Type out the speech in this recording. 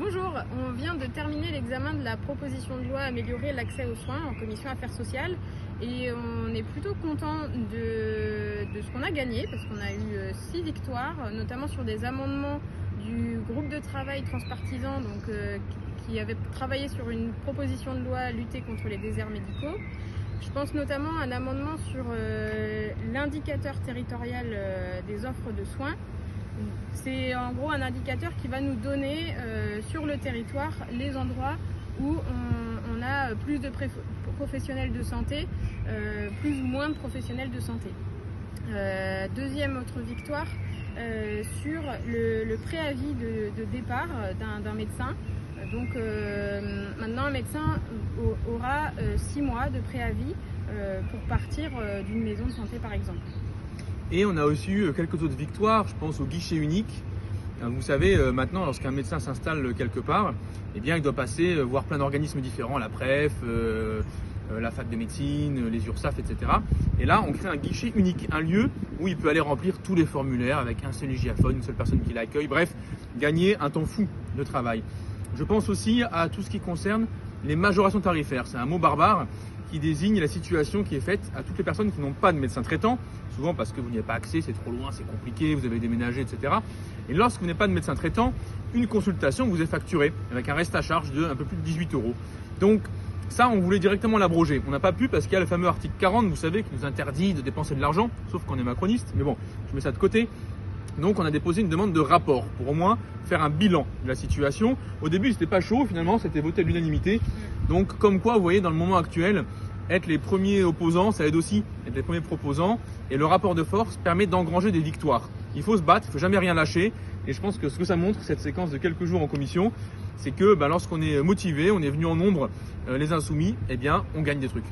Bonjour, on vient de terminer l'examen de la proposition de loi améliorer l'accès aux soins en commission affaires sociales et on est plutôt content de ce qu'on a gagné parce qu'on a eu 6 victoires, notamment sur des amendements du groupe de travail transpartisan qui avait travaillé sur une proposition de loi à lutter contre les déserts médicaux. Je pense notamment à un amendement sur l'indicateur territorial des offres de soins. C'est en gros un indicateur qui va nous donner sur le territoire les endroits où on a plus de professionnels de santé, plus ou moins de professionnels de santé. Deuxième autre victoire sur le préavis de départ d'un médecin. Donc maintenant un médecin aura 6 mois de préavis pour partir d'une maison de santé par exemple. Et on a aussi eu quelques autres victoires, je pense au guichet unique. Vous savez, maintenant, lorsqu'un médecin s'installe quelque part, eh bien, il doit passer voir plein d'organismes différents, la PREF, la fac de médecine, les URSSAF, etc. Et là, on crée un guichet unique, un lieu où il peut aller remplir tous les formulaires avec un seul hygiaphone, une seule personne qui l'accueille. Bref, gagner un temps fou de travail. Je pense aussi à tout ce qui concerne les majorations tarifaires. C'est un mot barbare qui désigne la situation qui est faite à toutes les personnes qui n'ont pas de médecin traitant, souvent parce que vous n'y avez pas accès, c'est trop loin, c'est compliqué, vous avez déménagé, etc. Et lorsque vous n'avez pas de médecin traitant, une consultation vous est facturée avec un reste à charge de un peu plus de 18 €. Donc ça, on voulait directement l'abroger. On n'a pas pu parce qu'il y a le fameux article 40, vous savez, qui nous interdit de dépenser de l'argent, sauf qu'on est macroniste, mais bon, je mets ça de côté. Donc on a déposé une demande de rapport pour au moins faire un bilan de la situation. Au début c'était pas chaud, finalement c'était voté à l'unanimité. Donc comme quoi vous voyez dans le moment actuel, être les premiers opposants ça aide aussi être les premiers proposants. Et le rapport de force permet d'engranger des victoires. Il faut se battre, il ne faut jamais rien lâcher. Et je pense que ce que ça montre cette séquence de quelques jours en commission, c'est que lorsqu'on est motivé, on est venu en nombre les insoumis, eh bien on gagne des trucs.